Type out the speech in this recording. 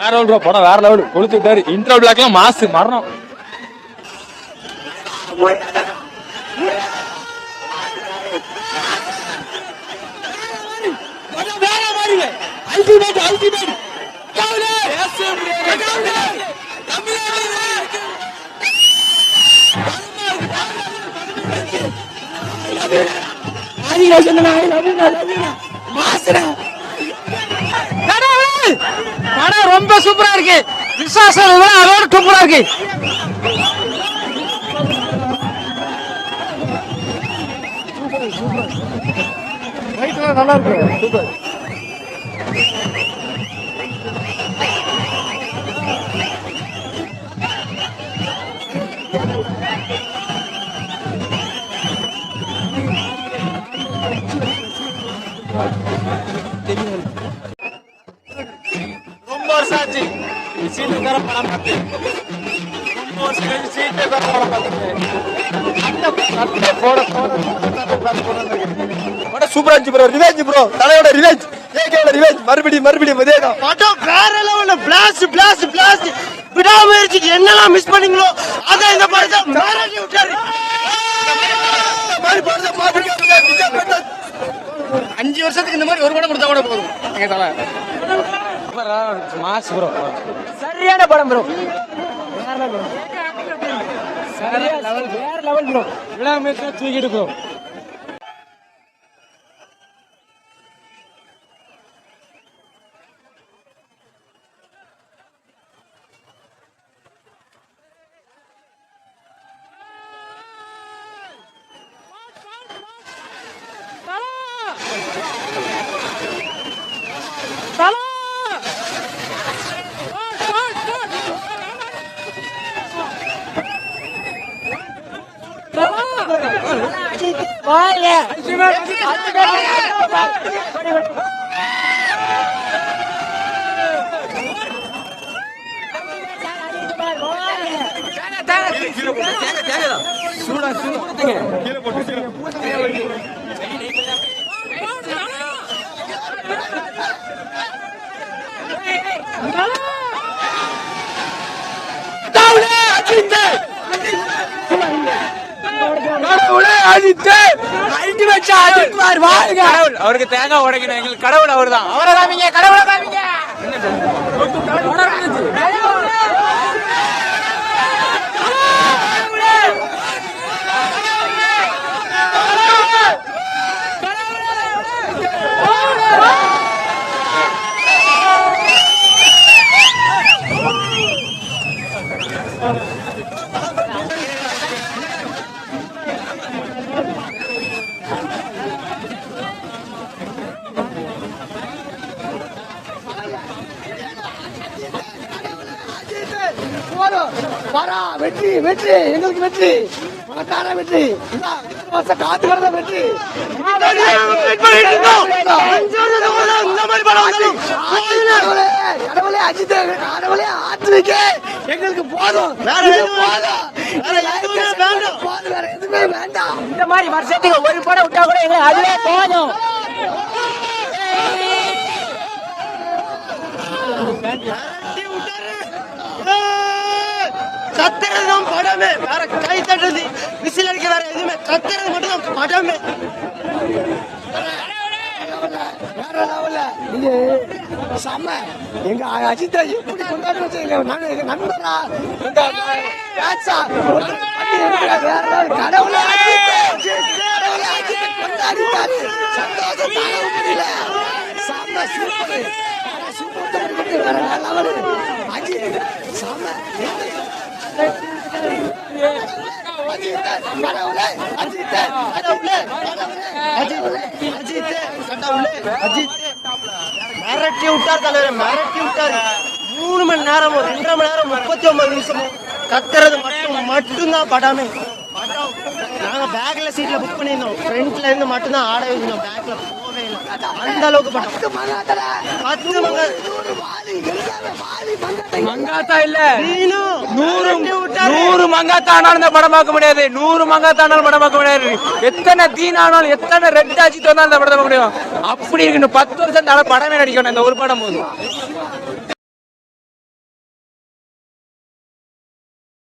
வேற லெவல் படம், வேற லெவல் கொளுத்துட்டாரு. இன்ட்ரோ பிளாக்லாம் மாசு மரணம். அல்டிமேட் அல்டிமேட் படம் ரொம்ப சூப்பரா இருக்கு. விசுவாசம் அதோட சூப்பரா இருக்கு. நல்லா இருக்கு. சூப்பர். ரொம்ப வருஷம் ஆச்சு சீட்டுக்கார படம் பார்த்து. ரொம்ப வருஷம் கழிச்சு சீட்டுக்கார படம் பார்த்து சூப்பரா இருந்துச்சு ப்ரோ. ரிவேஞ்ச் ப்ரோ, தலையோட ரிவேஞ்ச், ஏகேவோட ரிவேஞ்ச். மறுபடியும் இதே தான் படம். வேற லெவல்ல பிளாஸ்ட் பிளாஸ்ட் பிளாஸ்ட். விடாமுயற்சிக்கு என்னெல்லாம் மிஸ் பண்ணீங்களோ அத இந்த படத்தை மிரட்டி விட்டாரு. 5 வருஷத்துக்கு இந்த மாதிரி ஒரு படம் கொடுத்தா கூட போதும். எங்க தலை மாஸ் ப்ரோ, சரியான படம் ப்ரோ. வேற லெவல் ப்ரோ. விடாமுயற்சியா தூக்கிட்டு ப்ரோ. அவருக்கு தேங்காய் உடைக்கணும். எங்களுக்கு கடவுள் அவர் தான். அவரை காமிங்க, கடவுளை காமிங்க. வெற்றி வெற்றி எங்களுக்கு வெற்றி, மகத்தான வெற்றி. காத்து வரத வெற்றி. கடவுளே அஜித், கடவுளே ஆத்மிக்க எங்களுக்கு போதும். வேற எதுவுமே வேண்டாம். இந்த மாதிரி வருஷத்துக்கு ஒரு படம் விட்டா கூட எங்களுக்கு அதுவே போதும். கத்துறதுதான் படமே. வேற கை தட்டுறது, விசில் அடிக்க, வேற எதுவுமே கத்துறது மட்டும் தான் படமே. செம்ம. எங்க அஜித்தை எப்படி கொண்டாடி வச்சு நண்பரா கடவுளை கொண்டாடிட்டாரு. சந்தோஷம் தாங்க முடியல. செம்ம சூப்பர் சூப்பர். வேற லெவலு அஜித் செம்ம. மிரட்டி விட்டார் தலைவர், மிரட்டி விட்டாரு. 3 மணி நேரமும் 2.5 மணி நேரம் 39 நிமிஷமும் கத்துறது மட்டும்தான் படமே. நாங்க பேக்ல சீட்ல புக் பண்ணியிருந்தோம். ஃப்ரண்ட்ல இருந்து மட்டும்தான் ஆட வைக்கணும், பேக்ல போகவே இல்லை. அந்த அளவுக்கு படம். 10 மங்காத்தா இல்ல, 100 மங்காத்தா ஆனாலும் இந்த படம் பார்க்க முடியாது. 100 மங்காத்தா ஆனாலும் படம் பார்க்க முடியாது. எத்தனை தீன் ஆனாலும், எத்தனை ரெட் ஆச்சு தோணாலும் இந்த படத்தை பார்க்க முடியும். அப்படி இருக்கு. 10 வருஷம் படமே நடிக்கணும் இந்த ஒரு படம் போதும்.